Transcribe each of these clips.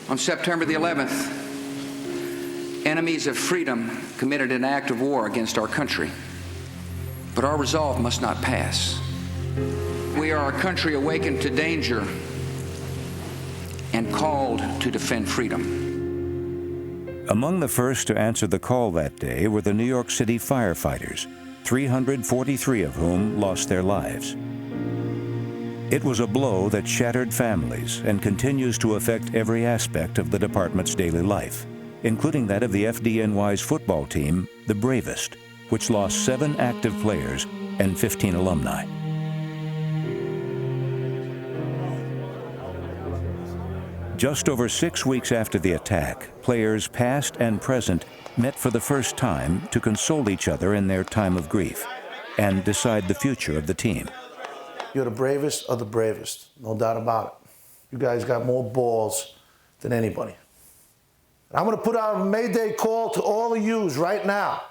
On September the 11th, enemies of freedom committed an act of war against our country. But our resolve must not pass. We are a country awakened to danger and called to defend freedom. Among the first to answer the call that day were the New York City firefighters, 343 of whom lost their lives. It was a blow that shattered families and continues to affect every aspect of the department's daily life, including that of the FDNY's football team, the Bravest, which lost 7 active players and 15 alumni. Just over 6 weeks after the attack, players past and present met for the first time to console each other in their time of grief and decide the future of the team. You're the bravest of the bravest, no doubt about it. You guys got more balls than anybody. I'm going to put out a Mayday call to all of yous right now.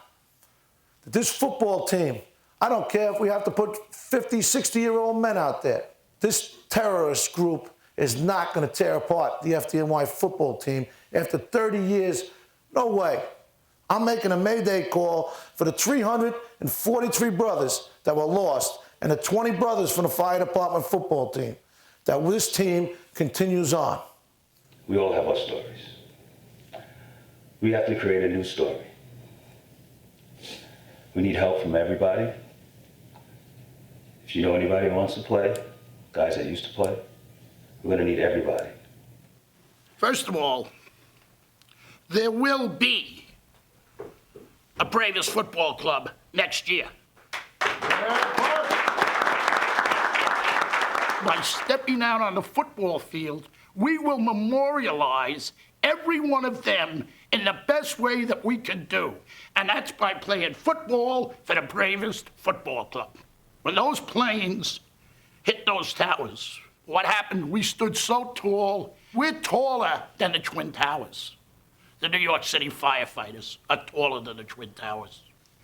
That this football team, I don't care if we have to put 50, 60-year-old men out there. This terrorist group is not going to tear apart the FDNY football team after 30 years. No way. I'm making a Mayday call for the 343 brothers that were lost and the 20 brothers from the fire department football team, that this team continues on. We all have our stories. We have to create a new story. We need help from everybody. If you know anybody who wants to play, guys that used to play, we're going to need everybody. First of all, there will be a Bravest Football Club next year. By stepping out on the football field, we will memorialize every one of them in the best way that we can do. And that's by playing football for the Bravest Football Club. When those planes hit those towers, what happened? We stood so tall. We're taller than the Twin Towers. The New York City firefighters are taller than the Twin Towers.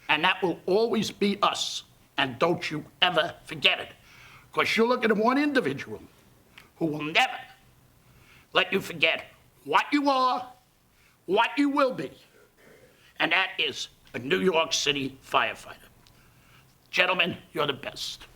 And that will always be us. And don't you ever forget it. Because you're looking at one individual who will never let you forget what you are, what you will be. And that is a New York City firefighter. Gentlemen, you're the best.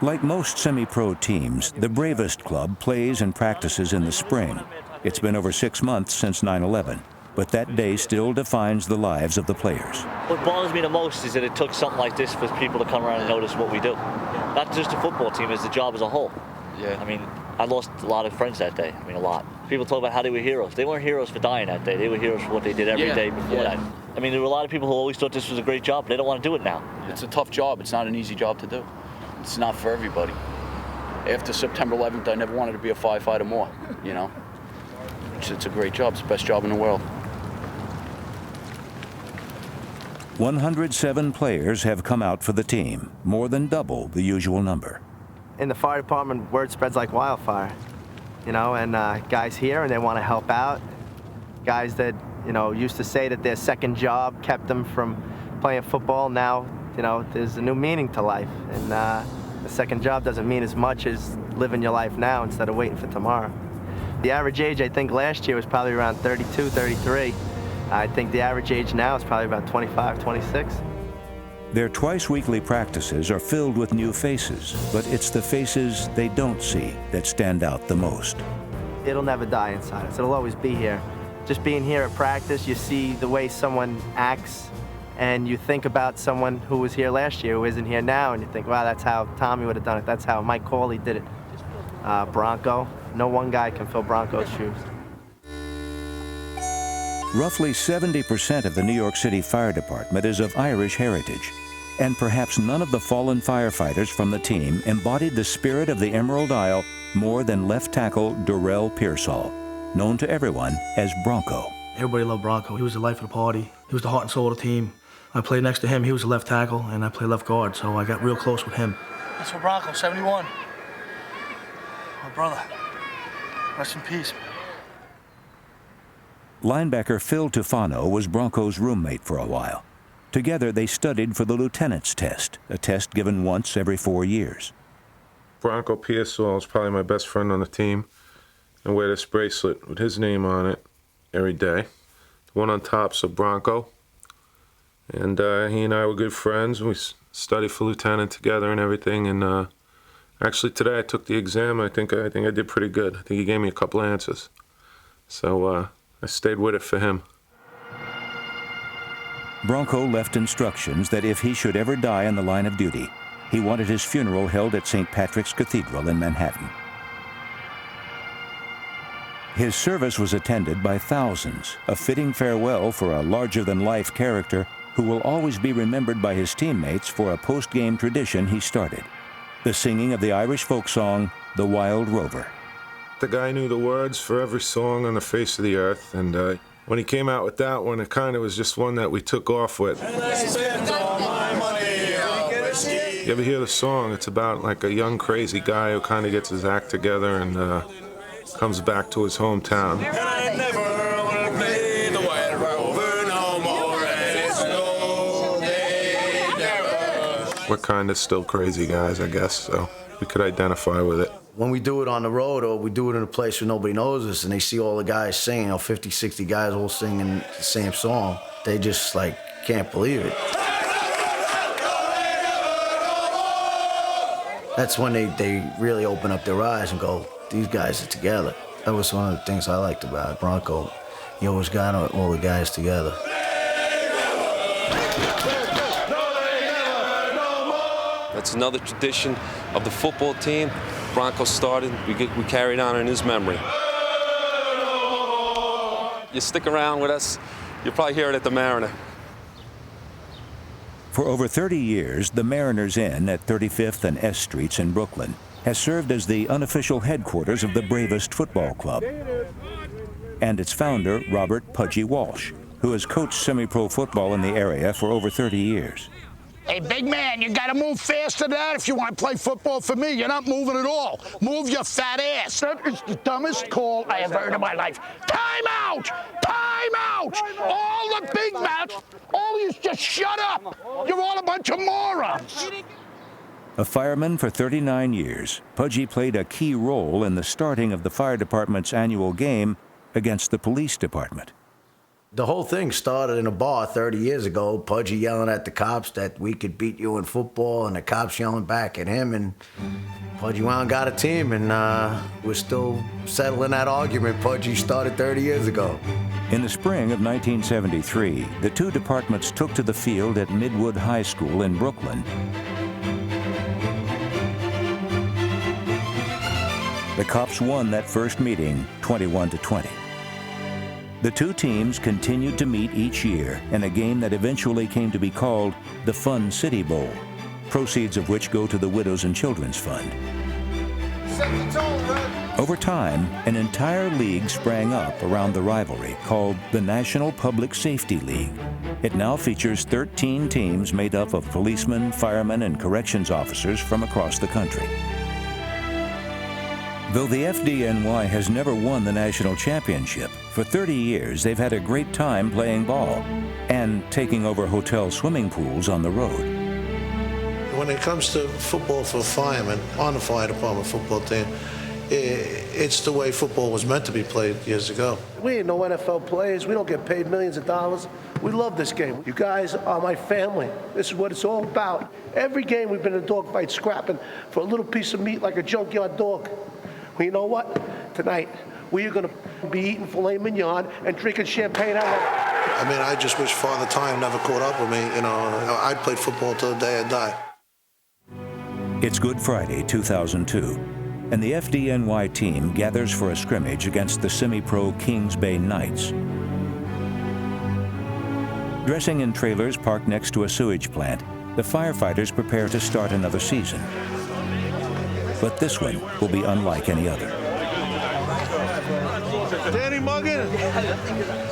Like most semi-pro teams, the Bravest Club plays and practices in the spring. It's been over 6 months since 9/11, but that day still defines the lives of the players. What bothers me the most is that it took something like this for people to come around and notice what we do. Not just the football team, it's the job as a whole. Yeah. I mean, I lost a lot of friends that day. I mean, a lot. People talk about how they were heroes. They weren't heroes for dying that day. They were heroes for what they did every day before that. I mean, there were a lot of people who always thought this was a great job, but they don't want to do it now. It's a tough job. It's not an easy job to do. It's not for everybody. After September 11th, I never wanted to be a firefighter more, you know. It's a great job. It's the best job in the world. 107 players have come out for the team, more than double the usual number. In the fire department, word spreads like wildfire, you know, and guys here and they want to help out. Guys that, you know, used to say that their second job kept them from playing football. Now, you know, there's a new meaning to life, and the second job doesn't mean as much as living your life now instead of waiting for tomorrow. The average age, I think, last year was probably around 32, 33. I think the average age now is probably about 25, 26. Their twice-weekly practices are filled with new faces, but it's the faces they don't see that stand out the most. It'll never die inside us. It'll always be here. Just being here at practice, you see the way someone acts, and you think about someone who was here last year who isn't here now, and you think, wow, that's how Tommy would have done it. That's how Mike Cawley did it. Bronco. No one guy can fill Bronco's shoes. Roughly 70% of the New York City Fire Department is of Irish heritage, and perhaps none of the fallen firefighters from the team embodied the spirit of the Emerald Isle more than left tackle Durrell Pearsall, known to everyone as Bronco. Everybody loved Bronco. He was the life of the party. He was the heart and soul of the team. I played next to him. He was the left tackle, and I played left guard, so I got real close with him. That's for Bronco, 71. My brother. Rest in peace. Linebacker Phil Tufano was Bronco's roommate for a while. Together, they studied for the lieutenant's test, a test given once every 4 years. Bronco Pearsall is probably my best friend on the team. I wear this bracelet with his name on it every day. The one on top's a Bronco. And he and I were good friends. We studied for lieutenant together and everything. And actually today I took the exam. I think I did pretty good. I think he gave me a couple answers. So I stayed with it for him. Bronco left instructions that if he should ever die in the line of duty, he wanted his funeral held at St. Patrick's Cathedral in Manhattan. His service was attended by thousands, a fitting farewell for a larger-than-life character who will always be remembered by his teammates for a post-game tradition he started, the singing of the Irish folk song, The Wild Rover. The guy knew the words for every song on the face of the earth, and when he came out with that one, it kind of was just one that we took off with. You ever hear the song? It's about like a young crazy guy who kind of gets his act together and comes back to his hometown. We're kind of still crazy guys, I guess, so we could identify with it. When we do it on the road or we do it in a place where nobody knows us and they see all the guys singing, 50, 60 guys all singing the same song, they just like can't believe it. That's when they really open up their eyes and go, these guys are together. That was one of the things I liked about Bronco. He always got all the guys together. That's another tradition of the football team. Bronco started, we carried on in his memory. You stick around with us, you'll probably hear it at the Mariner. For over 30 years, the Mariners Inn at 35th and S Streets in Brooklyn has served as the unofficial headquarters of the Bravest Football Club. And its founder, Robert Pudgy Walsh, who has coached semi-pro football in the area for over 30 years. Hey, big man, you gotta move faster than that if you want to play football for me. You're not moving at all. Move your fat ass. That is the dumbest call I have heard in my life. Time out! Time out! All the big mouths, all you just shut up. You're all a bunch of morons. A fireman for 39 years, Pudgy played a key role in the starting of the fire department's annual game against the police department. The whole thing started in a bar 30 years ago, Pudgy yelling at the cops that we could beat you in football, and the cops yelling back at him, and Pudgy wound got a team, and we're still settling that argument Pudgy started 30 years ago. In the spring of 1973, the two departments took to the field at Midwood High School in Brooklyn. The cops won that first meeting 21-20. The two teams continued to meet each year in a game that eventually came to be called the Fun City Bowl, proceeds of which go to the Widows and Children's Fund. Over time, an entire league sprang up around the rivalry called the National Public Safety League. It now features 13 teams made up of policemen, firemen, and corrections officers from across the country. Though the FDNY has never won the national championship, for 30 years they've had a great time playing ball and taking over hotel swimming pools on the road. When it comes to football for firemen on the fire department football team, it's the way football was meant to be played years ago. We ain't no NFL players. We don't get paid millions of dollars. We love this game. You guys are my family. This is what it's all about. Every game we've been in a dogfight scrapping for a little piece of meat like a junkyard dog. Well, you know what? Tonight, we are going to be eating filet mignon and drinking champagne out of. I mean, I just wish Father Time never caught up with me. You know, I played football till the day I die. It's Good Friday, 2002. and the FDNY team gathers for a scrimmage against the semi-pro Kings Bay Knights. Dressing in trailers parked next to a sewage plant, the firefighters prepare to start another season. But this one will be unlike any other. Danny Muggin!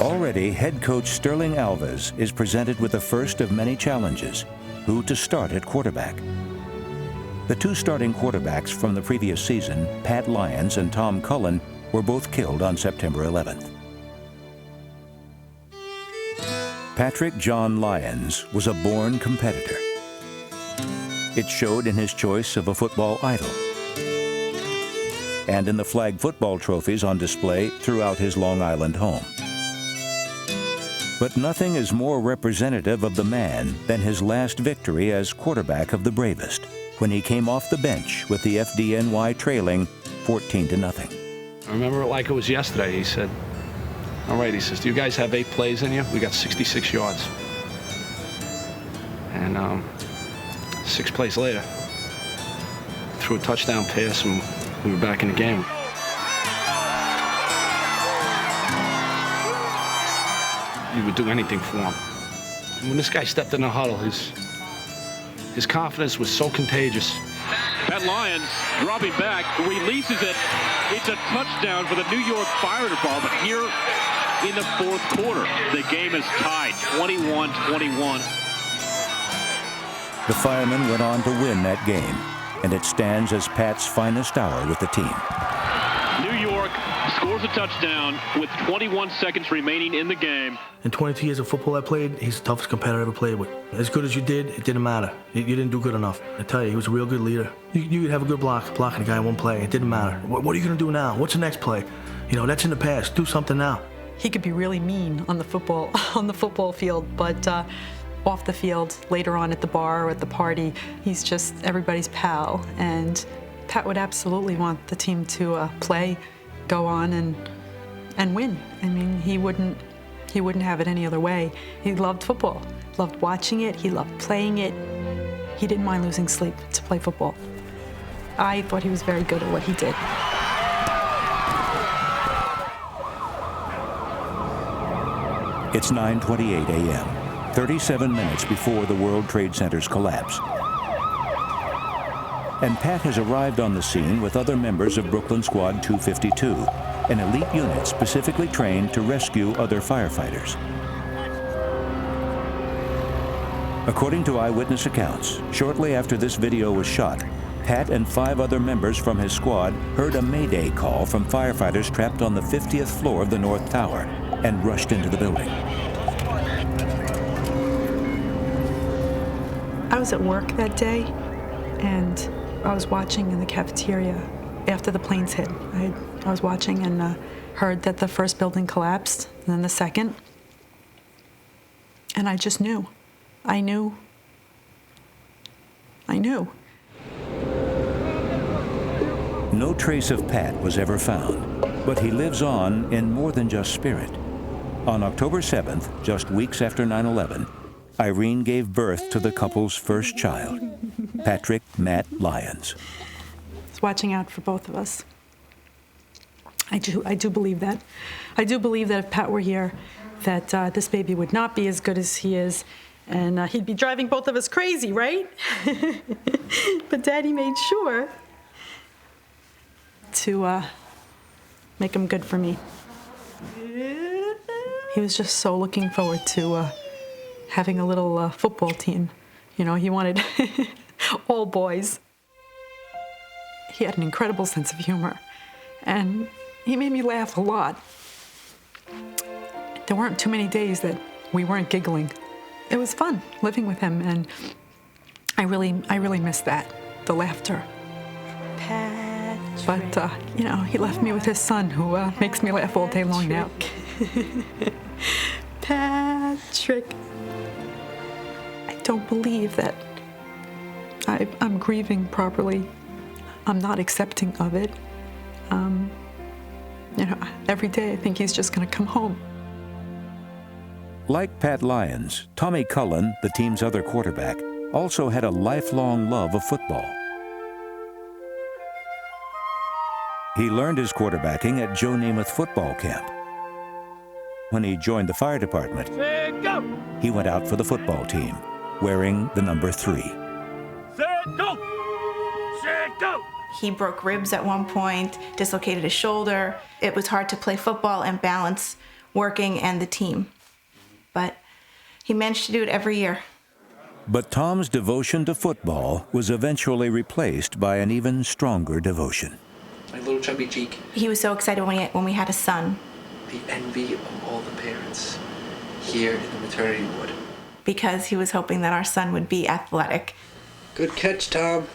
Already, head coach Sterling Alves is presented with the first of many challenges: who to start at quarterback. The two starting quarterbacks from the previous season, Pat Lyons and Tom Cullen, were both killed on September 11th. Patrick John Lyons was a born competitor. It showed in his choice of a football idol and in the flag football trophies on display throughout his Long Island home. But nothing is more representative of the man than his last victory as quarterback of the Bravest, when he came off the bench with the FDNY trailing 14-0. I remember it like it was yesterday. He said, all right, he says, do you guys have 8 plays in you? We got 66 yards. And 6 plays later, threw a touchdown pass and we were back in the game. You would do anything for him. And when this guy stepped in the huddle, his confidence was so contagious. Pat Lyons dropping back, releases it. It's a touchdown for the New York Fire Department here in the fourth quarter. The game is tied, 21-21. The firemen went on to win that game, and it stands as Pat's finest hour with the team. New York scores a touchdown with 21 seconds remaining in the game. In 22 years of football I played, he's the toughest competitor I ever played with. As good as you did, it didn't matter. You didn't do good enough. I tell you, he was a real good leader. You could have a good blocking a guy in one play. It didn't matter. What are you going to do now? What's the next play? You know, that's in the past. Do something now. He could be really mean on the football field, but off the field, later on at the bar or at the party, he's just everybody's pal. And Pat would absolutely want the team to play, go on, and win. I mean, he wouldn't have it any other way. He loved football, loved watching it, he loved playing it. He didn't mind losing sleep to play football. I thought he was very good at what he did. It's 9:28 a.m., 37 minutes before the World Trade Center's collapse. And Pat has arrived on the scene with other members of Brooklyn Squad 252, an elite unit specifically trained to rescue other firefighters. According to eyewitness accounts, shortly after this video was shot, Pat and 5 other members from his squad heard a mayday call from firefighters trapped on the 50th floor of the North Tower and rushed into the building. I was at work that day, and I was watching in the cafeteria after the planes hit. I was watching and heard that the first building collapsed, and then the second. And I just knew. I knew. No trace of Pat was ever found, but he lives on in more than just spirit. On October 7th, just weeks after 9/11, Irene gave birth to the couple's first child, Patrick Matt Lyons. I was watching out for both of us. I do believe that. I do believe that if Pat were here, that this baby would not be as good as he is, and he'd be driving both of us crazy, right? But Daddy made sure to make him good for me. He was just so looking forward to having a little football team. You know, he wanted all boys. He had an incredible sense of humor, and he made me laugh a lot. There weren't too many days that we weren't giggling. It was fun living with him, and I really miss that, the laughter. But, you know, he left me with his son, who makes me laugh all day long now. Patrick. I don't believe that I'm grieving properly. I'm not accepting of it. You know, every day I think he's just going to come home. Like Pat Lyons, Tommy Cullen, the team's other quarterback, also had a lifelong love of football. He learned his quarterbacking at Joe Namath football camp. When he joined the fire department, Set, go! he went out for the football team, wearing the number 3. Set, go! Set, go! He broke ribs at one point, dislocated his shoulder. It was hard to play football and balance working and the team. But he managed to do it every year. But Tom's devotion to football was eventually replaced by an even stronger devotion. My little chubby cheek. He was so excited when we had a son. The envy of all the parents here in the maternity ward. Because he was hoping that our son would be athletic. Good catch, Tom.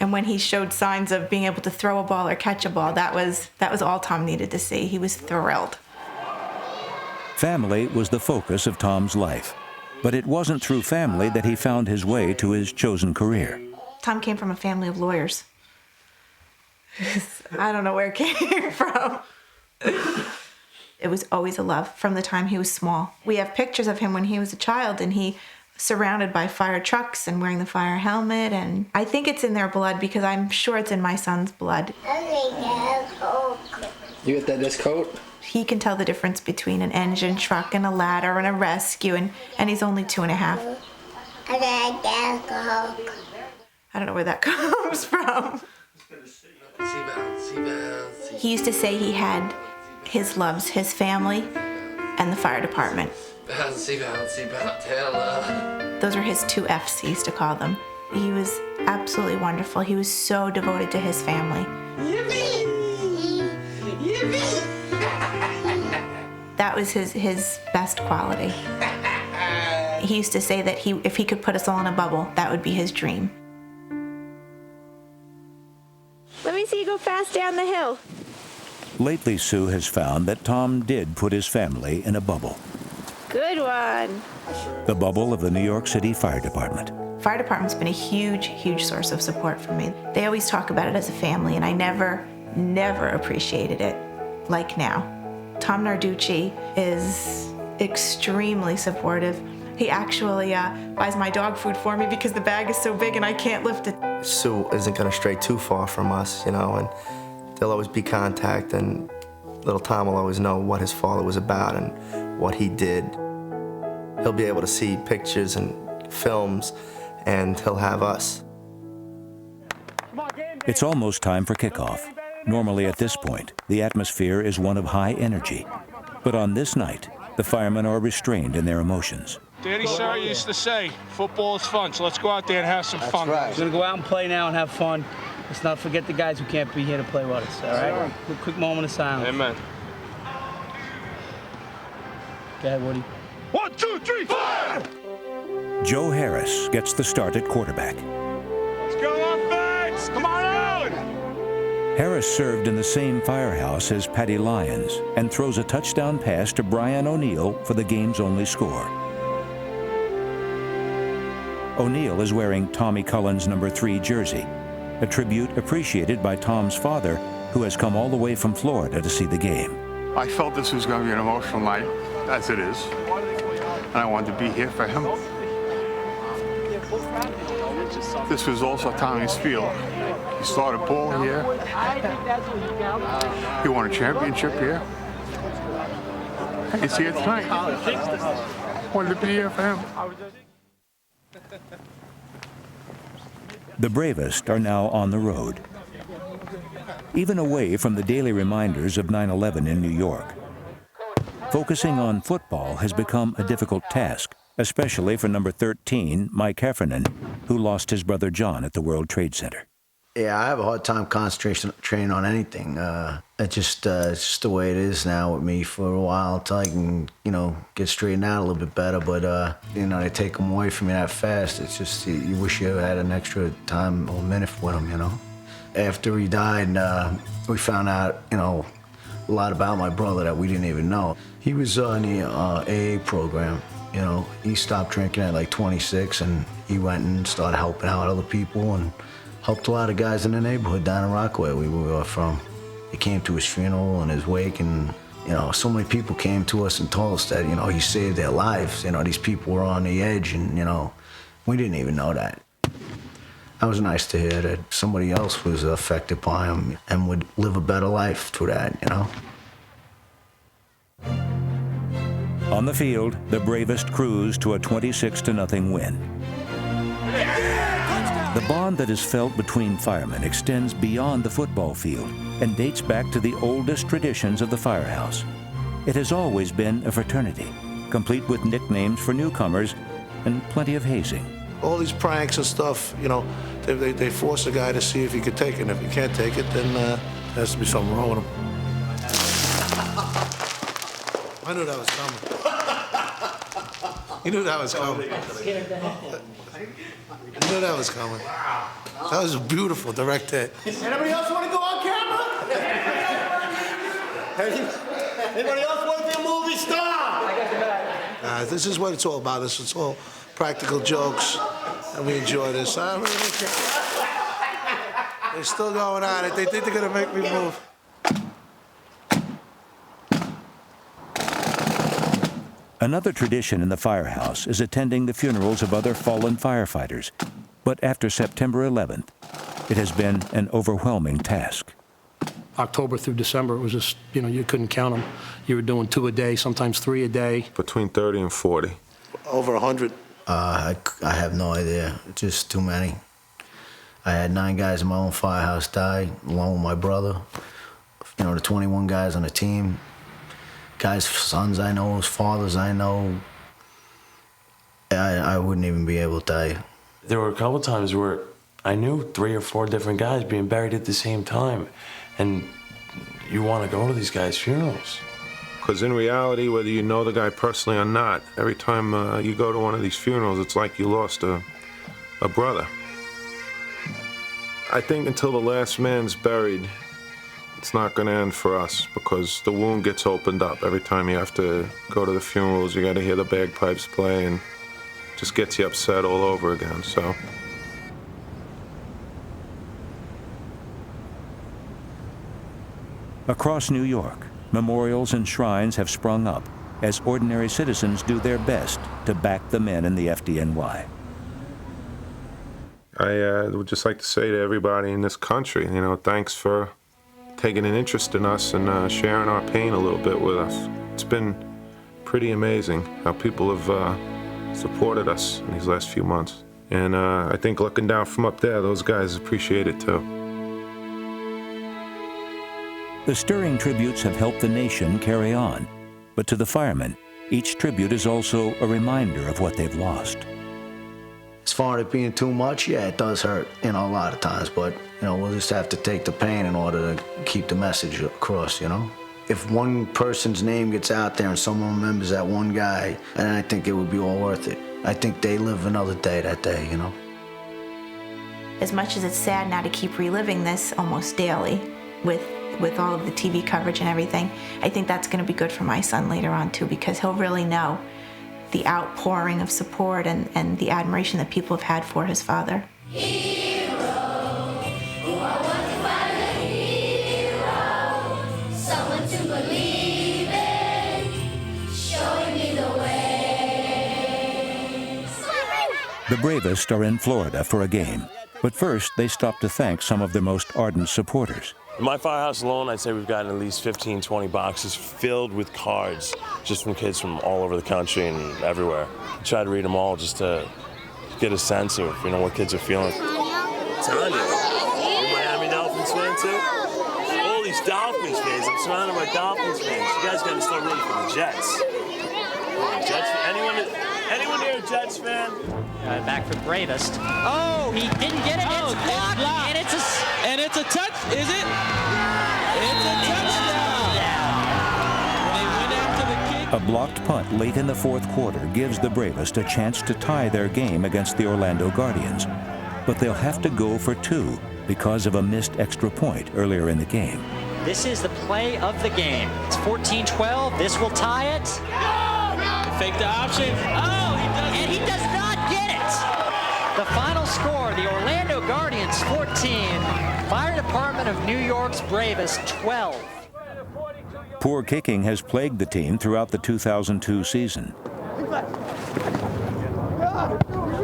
And when he showed signs of being able to throw a ball or catch a ball, that was all Tom needed to see. He was thrilled. Family was the focus of Tom's life, but it wasn't through family that he found his way to his chosen career. Tom came from a family of lawyers. I don't know where it came from. It was always a love from the time he was small. We have pictures of him when he was a child, and he surrounded by fire trucks and wearing the fire helmet, and I think it's in their blood because I'm sure it's in my son's blood. You get that coat? He can tell the difference between an engine truck and a ladder and a rescue, and he's only 2.5. I don't know where that comes from. He used to say he had his loves, his family, and the fire department. Those are his 2 F's, he used to call them. He was absolutely wonderful. He was so devoted to his family. Yippee! Yippee! That was his best quality. He used to say that if he could put us all in a bubble, that would be his dream. Let me see you go fast down the hill. Lately, Sue has found that Tom did put his family in a bubble. Good one. The bubble of the New York City Fire Department. Fire department's been a huge, huge source of support for me. They always talk about it as a family, and I never appreciated it like now. Tom Narducci is extremely supportive. He actually buys my dog food for me because the bag is so big and I can't lift it. Sue isn't going to stray too far from us, you know, and there'll always be contact, and little Tom will always know what his father was about and what he did. He'll be able to see pictures and films, and he'll have us. It's almost time for kickoff. Normally at this point, the atmosphere is one of high energy. But on this night, the firemen are restrained in their emotions. Daddy Sir used to say, football is fun, so let's go out there and have some fun. We're going to go out and play now and have fun. Let's not forget the guys who can't be here to play with us, all right? Quick moment of silence. Amen. Go ahead, Woody. 1, 2, 3, fire! Joe Harris gets the start at quarterback. Let's go on, Bags! Come on out! Harris served in the same firehouse as Patty Lyons and throws a touchdown pass to Brian O'Neill for the game's only score. O'Neill is wearing Tommy Cullen's number 3 jersey, a tribute appreciated by Tom's father, who has come all the way from Florida to see the game. I felt this was going to be an emotional night, as it is, and I wanted to be here for him. This was also Tommy's field. He started ball here. He won a championship here. He's here tonight. Wanted to be here for him. The Bravest are now on the road. Even away from the daily reminders of 9/11 in New York, focusing on football has become a difficult task, especially for number 13, Mike Heffernan, who lost his brother John at the World Trade Center. Yeah, I have a hard time concentrating on anything. It's just the way it is now with me for a while until I can, get straightened out a little bit better. But, they take them away from me that fast. It's just, you wish you had an extra time or minute with them, After he died, we found out, a lot about my brother that we didn't even know. He was on the AA program. He stopped drinking at like 26, and he went and started helping out other people and helped a lot of guys in the neighborhood down in Rockaway we were from. They came to his funeral and his wake, and so many people came to us and told us that he saved their lives. These people were on the edge, and we didn't even know that. That was nice to hear that somebody else was affected by him and would live a better life through that, you know? On the field, the Bravest cruised to a 26-0 win. The bond that is felt between firemen extends beyond the football field and dates back to the oldest traditions of the firehouse. It has always been a fraternity, complete with nicknames for newcomers and plenty of hazing. All these pranks and stuff, you know, they force a guy to see if he could take it. And if he can't take it, then there has to be something wrong with him. I knew that was coming. You knew that was coming. You knew that was coming. That was a beautiful direct hit. Anybody else want to go on camera? Anybody else want to be a movie star? This is what it's all about. It's all practical jokes, and we enjoy this. I really don't care. They're still going on it. They think they're going to make me move. Another tradition in the firehouse is attending the funerals of other fallen firefighters. But after September 11th, it has been an overwhelming task. October through December, it was just, you know, you couldn't count them. You were doing 2 a day, sometimes 3 a day. Between 30 and 40. Over 100. I have no idea. Just too many. I had 9 guys in my own firehouse die, along with my brother. You know, the 21 guys on the team. Guys' sons I know, fathers I know. I wouldn't even be able to tell you. There were a couple times where I knew 3 or 4 different guys being buried at the same time. And you want to go to these guys' funerals. Because in reality, whether you know the guy personally or not, every time you go to one of these funerals, it's like you lost a brother. I think until the last man's buried, it's not going to end for us, because the wound gets opened up every time you have to go to the funerals. You got to hear the bagpipes play, and it just gets you upset all over again. So. Across New York, memorials and shrines have sprung up as ordinary citizens do their best to back the men in the FDNY. I would just like to say to everybody in this country, you know, thanks for taking an interest in us and sharing our pain a little bit with us. It's been pretty amazing how people have supported us in these last few months. And I think looking down from up there, those guys appreciate it too. The stirring tributes have helped the nation carry on, but to the firemen, each tribute is also a reminder of what they've lost. As far as it being too much, yeah, it does hurt, you know, a lot of times, but, you know, we'll just have to take the pain in order to keep the message across, you know? If one person's name gets out there and someone remembers that one guy, then I think it would be all worth it. I think they live another day that day, you know? As much as it's sad now to keep reliving this almost daily with all of the TV coverage and everything, I think that's going to be good for my son later on too, because he'll really know the outpouring of support and the admiration that people have had for his father. The Bravest are in Florida for a game, but first they stop to thank some of their most ardent supporters. In my firehouse alone, I'd say we've gotten at least 15, 20 boxes filled with cards just from kids from all over the country and everywhere. I try to read them all just to get a sense of, you know, what kids are feeling. Tanya, you Miami Dolphins fan too? All these Dolphins fans. I'm surrounded by Dolphins fans. You guys got to start rooting for the Jets. Jets? Anyone here a Jets fan? Back for Bravest. Oh, he didn't get it. It's blocked. And it's a touch. Is it? It's a touchdown. They went after the kick. A blocked punt late in the fourth quarter gives the Bravest a chance to tie their game against the Orlando Guardians. But they'll have to go for 2 because of a missed extra point earlier in the game. This is the play of the game. It's 14-12. This will tie it. Fake the option. Oh, he does not get it. The final score, the Orlando Guardians 14, Fire Department of New York's Bravest 12. Poor kicking has plagued the team throughout the 2002 season.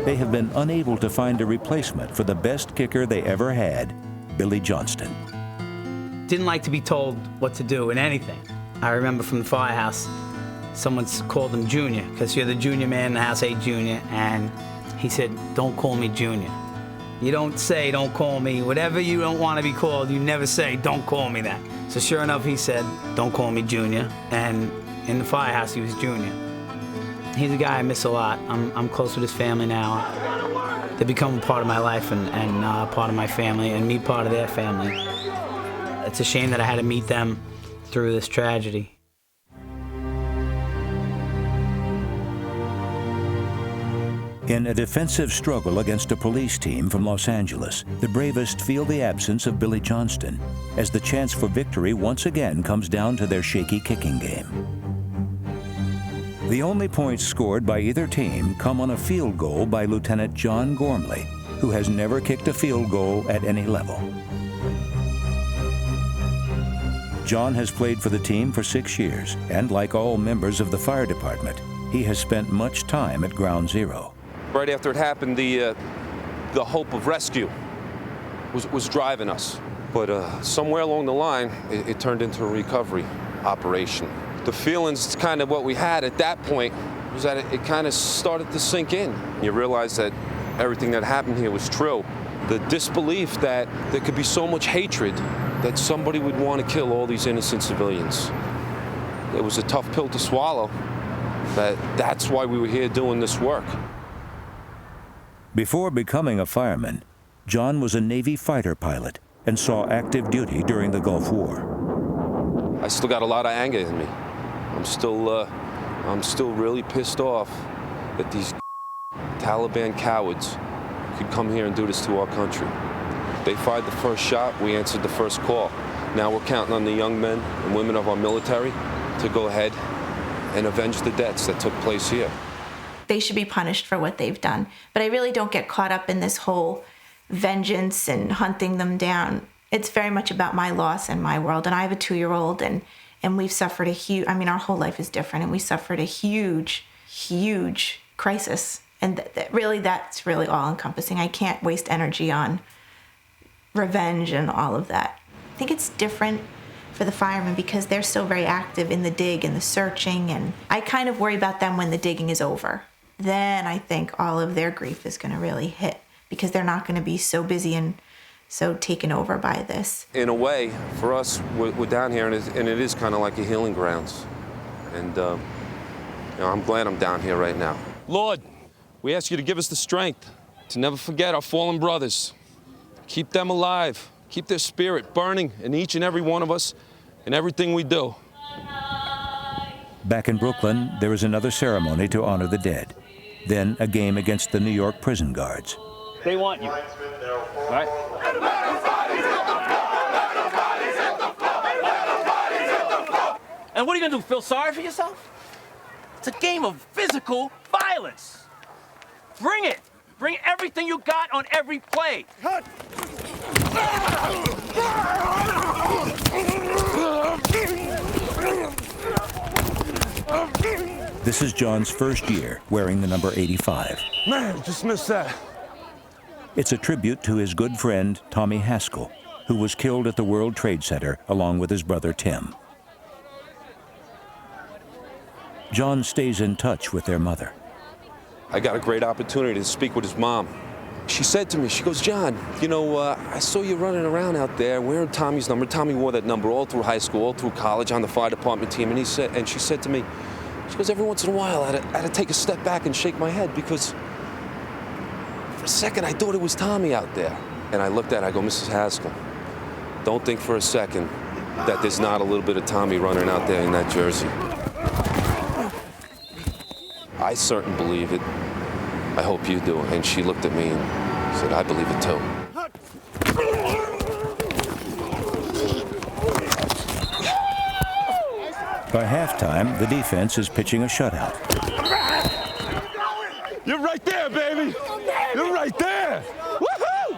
they have been unable to find a replacement for the best kicker they ever had, Billy Johnston. Didn't like to be told what to do in anything. I remember from the firehouse, someone's called him Junior, because you're the junior man in the house, hey Junior, and he said, don't call me Junior. You don't say, don't call me. Whatever you don't want to be called, you never say, don't call me that. So sure enough, he said, don't call me Junior, and in the firehouse, he was Junior. He's a guy I miss a lot. I'm close with his family now. They become a part of my life and part of my family, and me part of their family. It's a shame that I had to meet them through this tragedy. In a defensive struggle against a police team from Los Angeles, the Bravest feel the absence of Billy Johnston, as the chance for victory once again comes down to their shaky kicking game. The only points scored by either team come on a field goal by Lieutenant John Gormley, who has never kicked a field goal at any level. John has played for the team for 6 years, and like all members of the fire department, he has spent much time at Ground Zero. Right after it happened, the hope of rescue was driving us. But somewhere along the line, it turned into a recovery operation. The feelings, kind of what we had at that point, was that it kind of started to sink in. You realize that everything that happened here was true. The disbelief that there could be so much hatred that somebody would want to kill all these innocent civilians. It was a tough pill to swallow. That's why we were here doing this work. Before becoming a fireman, John was a Navy fighter pilot and saw active duty during the Gulf War. I still got a lot of anger in me. I'm still really pissed off that these Taliban cowards could come here and do this to our country. They fired the first shot, we answered the first call. Now we're counting on the young men and women of our military to go ahead and avenge the deaths that took place here. They should be punished for what they've done. But I really don't get caught up in this whole vengeance and hunting them down. It's very much about my loss and my world. And I have a 2-year-old, and we've suffered a huge, I mean, our whole life is different, and we suffered a huge, huge crisis. And that's really all encompassing. I can't waste energy on revenge and all of that. I think it's different for the firemen because they're so very active in the dig and the searching, and I kind of worry about them when the digging is over. Then I think all of their grief is going to really hit because they're not going to be so busy and so taken over by this. In a way, for us, we're down here, and it is kind of like a healing grounds. And I'm glad I'm down here right now. Lord, we ask you to give us the strength to never forget our fallen brothers. Keep them alive. Keep their spirit burning in each and every one of us in everything we do. Back in Brooklyn, there is another ceremony to honor the dead. Then a game against the New York prison guards. They want you. All right? And what are you going to do, feel sorry for yourself? It's a game of physical violence. Bring it. Bring everything you got on every play. This is John's first year wearing the number 85. Man, just missed that. It's a tribute to his good friend, Tommy Haskell, who was killed at the World Trade Center along with his brother Tim. John stays in touch with their mother. I got a great opportunity to speak with his mom. She said to me, she goes, John, you know, I saw you running around out there wearing Tommy's number. Tommy wore that number all through high school, all through college, on the fire department team. And she said to me, she goes, every once in a while I had to take a step back and shake my head because for a second I thought it was Tommy out there. And I looked at her, I go, Mrs. Haskell, don't think for a second that there's not a little bit of Tommy running out there in that jersey. I certainly believe it. I hope you do. And she looked at me and said, I believe it too. By halftime, the defense is pitching a shutout. You're right there, baby. You're right there. Woohoo!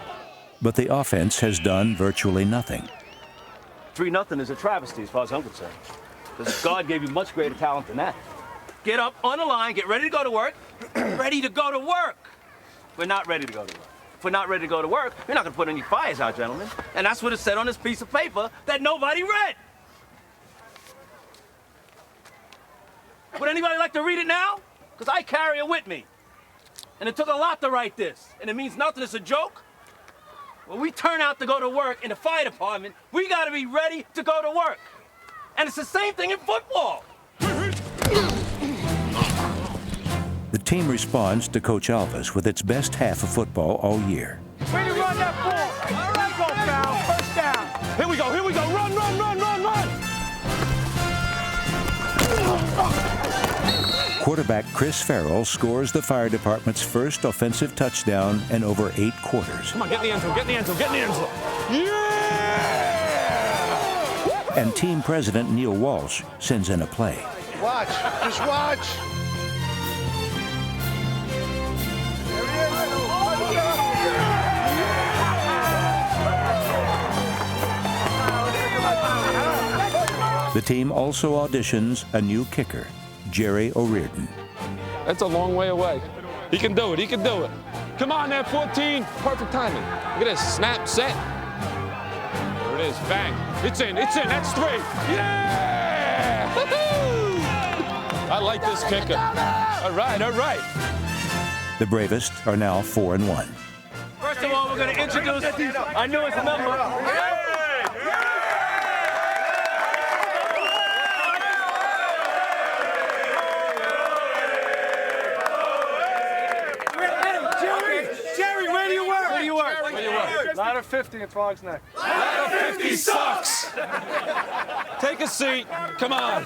But the offense has done virtually nothing. 3-0 is a travesty as far as I'm concerned. Because God gave you much greater talent than that. Get up on the line, get ready to go to work. Ready to go to work. we're not ready to go to work. If we're not ready to go to work, we're not going to put any fires out, gentlemen. And that's what it said on this piece of paper that nobody read. Would anybody like to read it now? Because I carry it with me. And it took a lot to write this. And it means nothing. It's a joke. When we turn out to go to work in the fire department, we got to be ready to go to work. And it's the same thing in football. The team responds to Coach Alvis with its best half of football all year. Way to run that ball. There you go, foul. First down. Here we go, here we go. Run, run, run, run, run. Quarterback Chris Farrell scores the fire department's first offensive touchdown in over 8 quarters. Come on, get in the end zone, get in the end zone, get in the end zone. Yeah! And team president Neil Walsh sends in a play. Watch, just watch. The team also auditions a new kicker, Jerry O'Riordan. That's a long way away. He can do it, he can do it. Come on there, 14. Perfect timing. Look at this, snap, set. There it is, bang. It's in, that's 3. Yeah! Woo-hoo! I like this kicker. All right, all right. The Bravest are now 4-1. First of all, we're going to introduce our newest member. Ladder 50 at Frog's Neck. Ladder 50 sucks! Take a seat. Come on.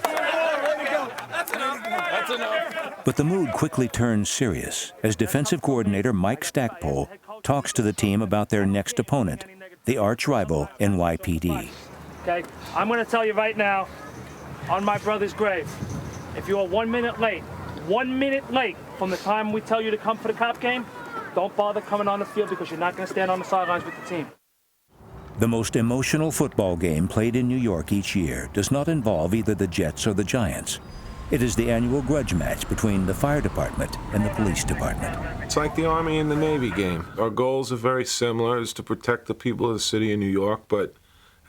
That's enough. That's enough. But the mood quickly turns serious as defensive coordinator Mike Stackpole talks to the team about their next opponent, the arch rival NYPD. Okay, I'm going to tell you right now, on my brother's grave, if you are 1 minute late from the time we tell you to come for the cop game, don't bother coming on the field because you're not going to stand on the sidelines with the team. The most emotional football game played in New York each year does not involve either the Jets or the Giants. It is the annual grudge match between the fire department and the police department. It's like the Army and the Navy game. Our goals are very similar, is to protect the people of the city of New York, but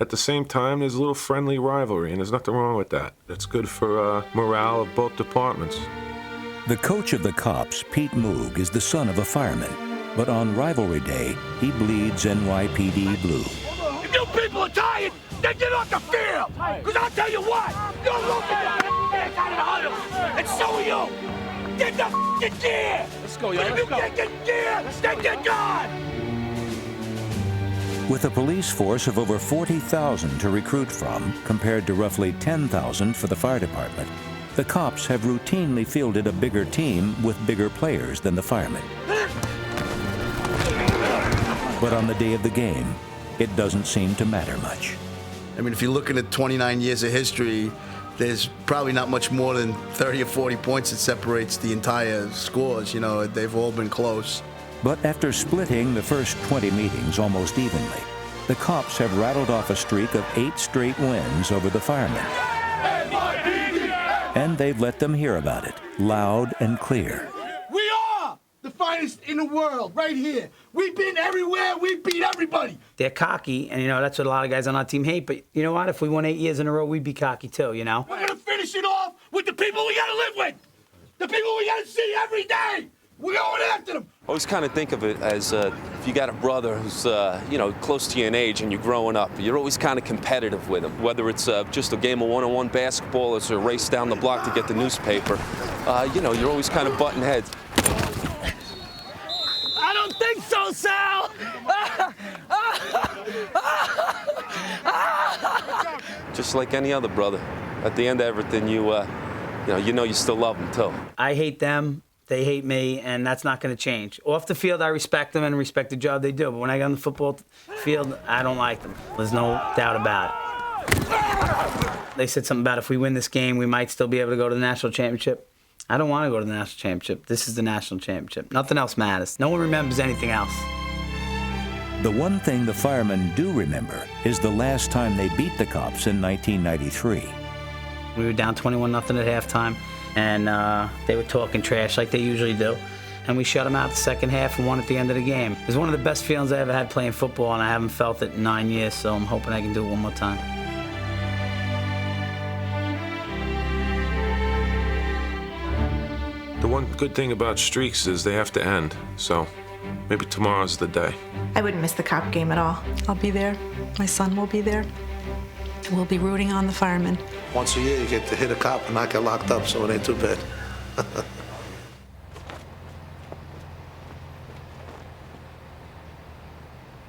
at the same time, there's a little friendly rivalry, and there's nothing wrong with that. It's good for morale of both departments. The coach of the cops, Pete Moog, is the son of a fireman, but on rivalry day, he bleeds NYPD blue. If you people are tired, then get off the field! Because I'll tell you what, you're looking at the out of the huddle, and so are you! Get the f***ing gear! Let's go, yo, let's go. If you can't get gear, then get gone! With a police force of over 40,000 to recruit from, compared to roughly 10,000 for the fire department, the cops have routinely fielded a bigger team with bigger players than the firemen. But on the day of the game, it doesn't seem to matter much. I mean, if you're looking at 29 years of history, there's probably not much more than 30 or 40 points that separates the entire scores. You know, they've all been close. But after splitting the first 20 meetings almost evenly, the cops have rattled off a streak of 8 straight wins over the firemen. And they've let them hear about it, loud and clear. We are the finest in the world, right here. We've been everywhere, we beat everybody. They're cocky, and, that's what a lot of guys on our team hate. But you know what? If we won 8 years in a row, we'd be cocky too, We're going to finish it off with the people we got to live with. The people we got to see every day. We're going after them. I always kind of think of it as if you got a brother who's, close to you in age and you're growing up, you're always kind of competitive with him. Whether it's just a game of one-on-one basketball or it's a race down the block to get the newspaper, you're always kind of butting heads. I don't think so, Sal. Just like any other brother. At the end of everything, you still love them, too. I hate them. They hate me, and that's not going to change. Off the field, I respect them and respect the job they do. But when I get on the football field, I don't like them. There's no doubt about it. They said something about if we win this game, we might still be able to go to the national championship. I don't want to go to the national championship. This is the national championship. Nothing else matters. No one remembers anything else. The one thing the firemen do remember is the last time they beat the cops in 1993. We were down 21-0 at halftime. And they were talking trash like they usually do. and we shut them out the second half and won at the end of the game. It was one of the best feelings I ever had playing football, and I haven't felt it in 9 years, so I'm hoping I can do it one more time. The one good thing about streaks is they have to end, so maybe tomorrow's the day. I wouldn't miss the cop game at all. I'll be there. My son will be there. We'll be rooting on the firemen. Once a year, you get to hit a cop and not get locked up, so it ain't too bad.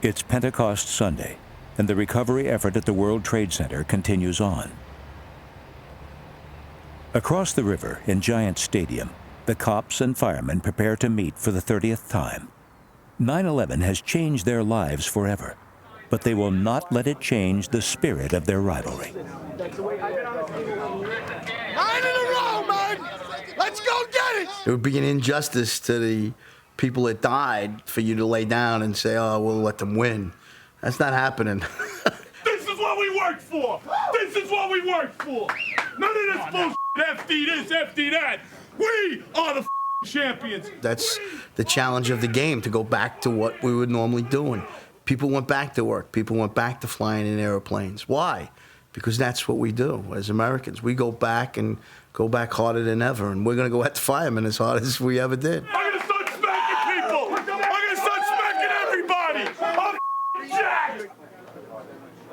It's Pentecost Sunday, and the recovery effort at the World Trade Center continues on. Across the river in Giant Stadium, the cops and firemen prepare to meet for the 30th time. 9/11 has changed their lives forever, but they will not let it change the spirit of their rivalry. 9 in a row, man! Let's go get it! It would be an injustice to the people that died for you to lay down and say, oh, we'll let them win. That's not happening. This is what we worked for! This is what we worked for! None of this bullshit, FD this, FD that! We are the champions! That's the challenge of the game, to go back to what we were normally doing. People went back to work. People went back to flying in airplanes. Why? Because that's what we do as Americans. We go back and go back harder than ever, and we're going to go at the firemen as hard as we ever did. I'm going to start smacking people! I'm going to start smacking everybody! I'm jacked!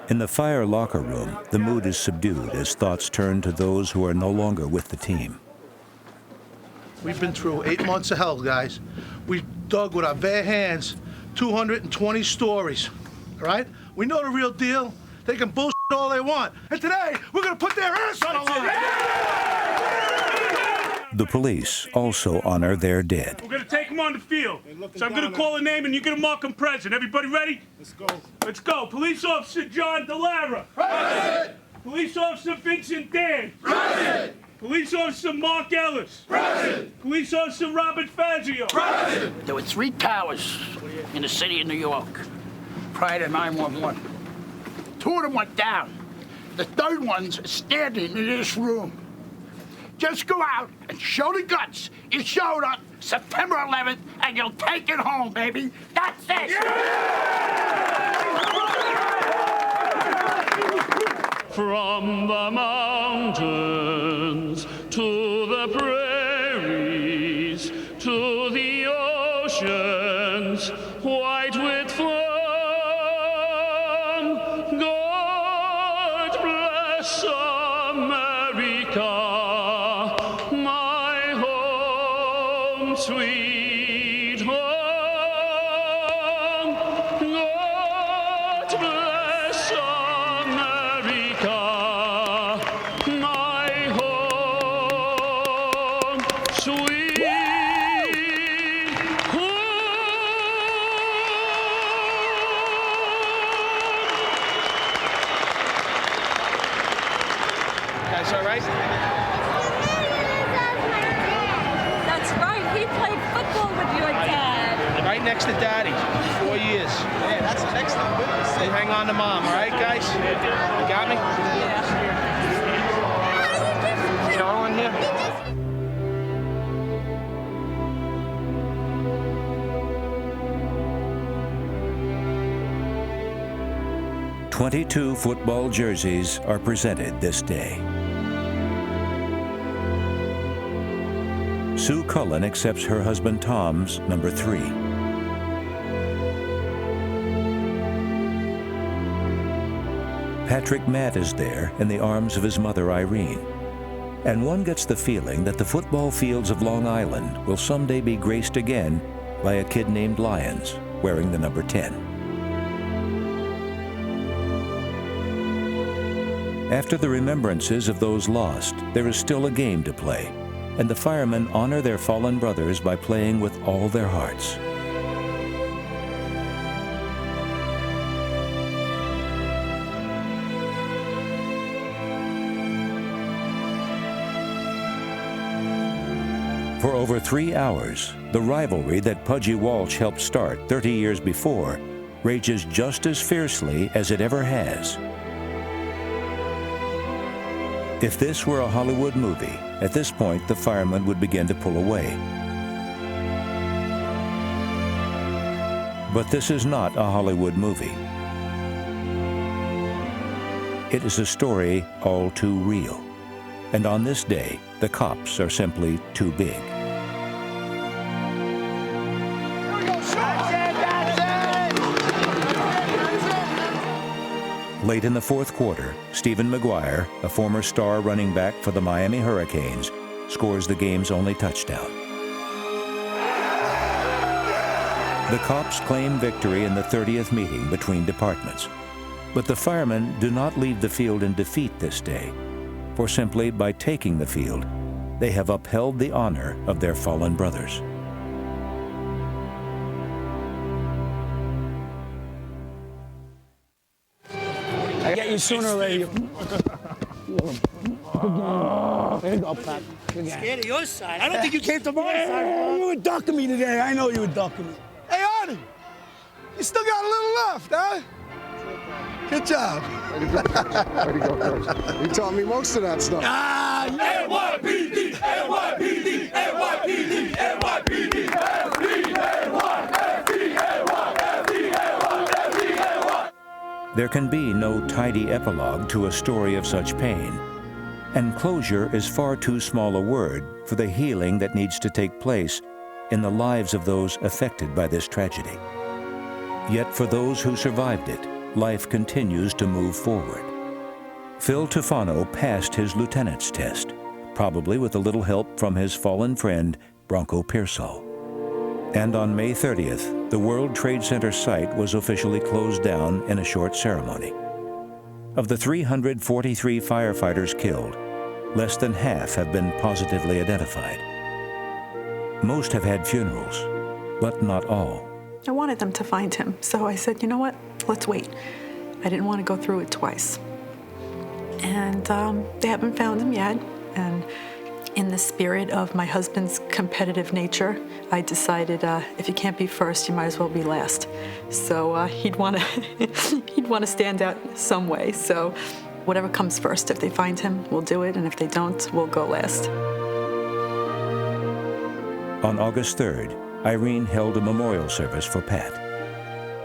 In the fire locker room, the mood is subdued as thoughts turn to those who are no longer with the team. We've been through 8 months of hell, guys. We dug with our bare hands 220 stories, all right? We know the real deal. They can bullshit all they want. And today, we're gonna put their ass on the line. The police also honor their dead. We're gonna take them on the field. So I'm gonna call a name and you're gonna mark them present. Everybody ready? Let's go. Let's go. Police Officer John Delara. Present. Police Officer Vincent Dan. Present. Police Officer Mark Ellis. Present. Police Officer Robert Fazio. Present. There were 3 towers in the city of New York prior to 9/11. 2 of them went down. The third one's standing in this room. Just go out and show the guts. You showed up September 11th, and you'll take it home, baby. That's it. From the mountains to the prairies to the oceans, white with foam, God bless America, my home, sweet home. God bless America, my home, sweet home. Guys, all right? That's right. He played football with your dad. Right next to Daddy, 4 years. Yeah, that's an excellent witness. You hang on to Mom, all right, guys? You got me? Cheryl in here? 22 football jerseys are presented this day. Sue Cullen accepts her husband Tom's number 3. Patrick Matt is there in the arms of his mother Irene. And one gets the feeling that the football fields of Long Island will someday be graced again by a kid named Lyons, wearing the number 10. After the remembrances of those lost, there is still a game to play, and the firemen honor their fallen brothers by playing with all their hearts. For over 3 hours, the rivalry that Pudgy Walsh helped start 30 years before rages just as fiercely as it ever has. If this were a Hollywood movie, at this point the firemen would begin to pull away. But this is not a Hollywood movie. It is a story all too real. And on this day, the cops are simply too big. Late in the fourth quarter, Stephen McGuire, a former star running back for the Miami Hurricanes, scores the game's only touchdown. The cops claim victory in the 30th meeting between departments. But the firemen do not leave the field in defeat this day, for simply by taking the field, they have upheld the honor of their fallen brothers. I get you sooner or later. There you go, Pat. Good game. Scared of your side. I don't think you came to my side. You were ducking me today. I know you were ducking me. Hey, Artie, you still got a little left, huh? Good job. Way to go, Coach. You taught me most of that stuff. NYPD, NYPD, NYPD, NYPD, There can be no tidy epilogue to a story of such pain, and closure is far too small a word for the healing that needs to take place in the lives of those affected by this tragedy. Yet for those who survived it, life continues to move forward. Phil Tufano passed his lieutenant's test, probably with a little help from his fallen friend, Bronco Pearsall. And on May 30th, the World Trade Center site was officially closed down in a short ceremony. Of the 343 firefighters killed, less than half have been positively identified. Most have had funerals, but not all. I wanted them to find him, so I said, you know what, let's wait. I didn't want to go through it twice. And they haven't found him yet, and in the spirit of my husband's competitive nature, I decided if you can't be first, you might as well be last. So he'd want to stand out some way. So whatever comes first, if they find him, we'll do it, and if they don't, we'll go last. On August 3rd, Irene held a memorial service for Pat.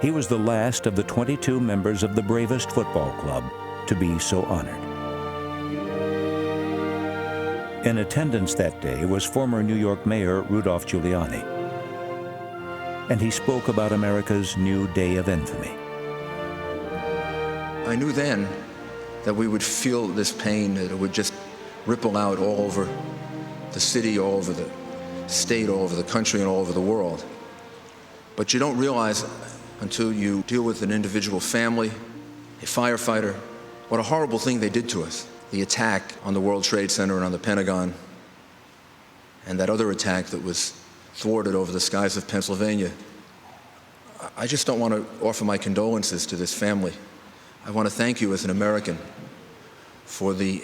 He was the last of the 22 members of the Bravest Football Club to be so honored. In attendance that day was former New York Mayor Rudolph Giuliani, and he spoke about America's new day of infamy. I knew then that we would feel this pain, that it would just ripple out all over the city, all over the state, all over the country, and all over the world. But you don't realize until you deal with an individual family, a firefighter, what a horrible thing they did to us. The attack on the World Trade Center and on the Pentagon, and that other attack that was thwarted over the skies of Pennsylvania. I just don't want to offer my condolences to this family. I want to thank you as an American for the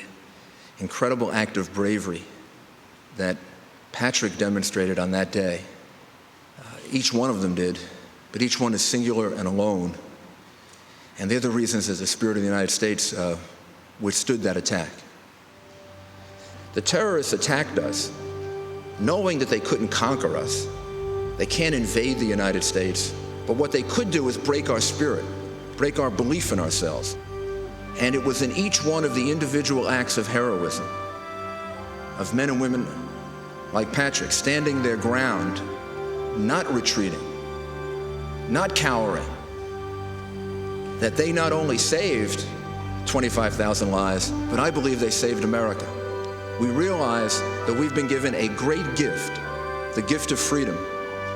incredible act of bravery that Patrick demonstrated on that day. Each one of them did, but each one is singular and alone. And they're the reasons that the spirit of the United States withstood that attack. The terrorists attacked us, knowing that they couldn't conquer us. They can't invade the United States, but what they could do is break our spirit, break our belief in ourselves. And it was in each one of the individual acts of heroism, of men and women like Patrick, standing their ground, not retreating, not cowering, that they not only saved 25,000 lives, but I believe they saved America. We realize that we've been given a great gift, the gift of freedom.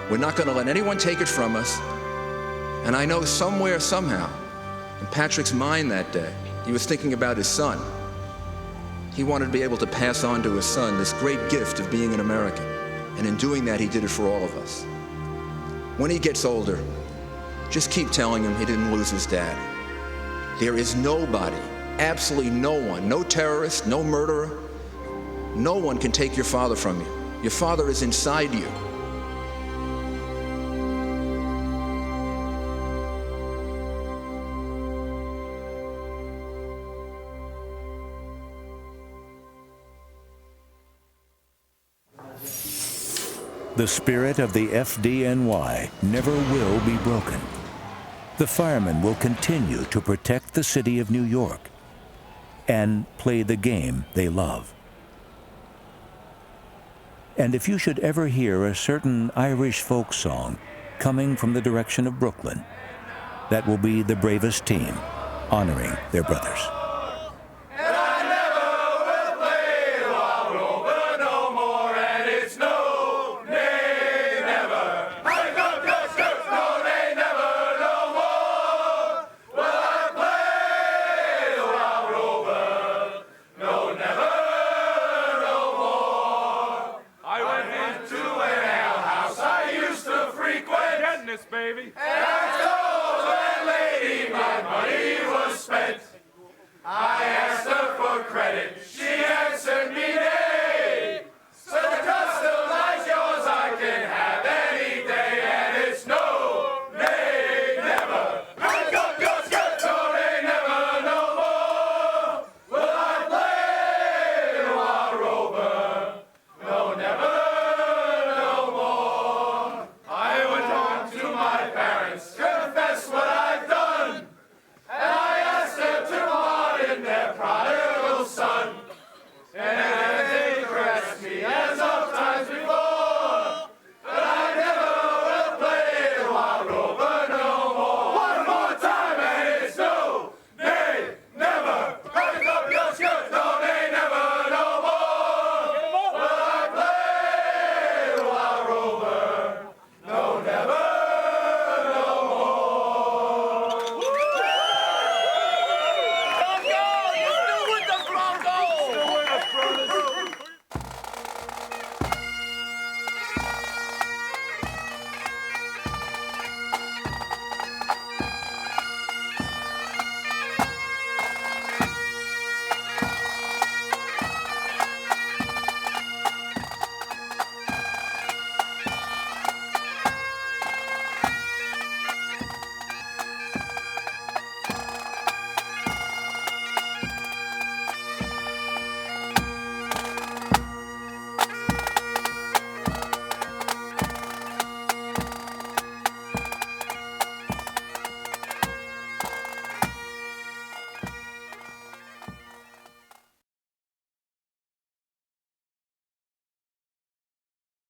We're not going to let anyone take it from us. And I know somewhere, somehow, in Patrick's mind that day, he was thinking about his son. He wanted to be able to pass on to his son this great gift of being an American. And in doing that, he did it for all of us. When he gets older, just keep telling him he didn't lose his dad. There is nobody, absolutely no one, no terrorist, no murderer, no one can take your father from you. Your father is inside you. The spirit of the FDNY never will be broken. The firemen will continue to protect the city of New York and play the game they love. And if you should ever hear a certain Irish folk song coming from the direction of Brooklyn, that will be the Bravest Team honoring their brothers.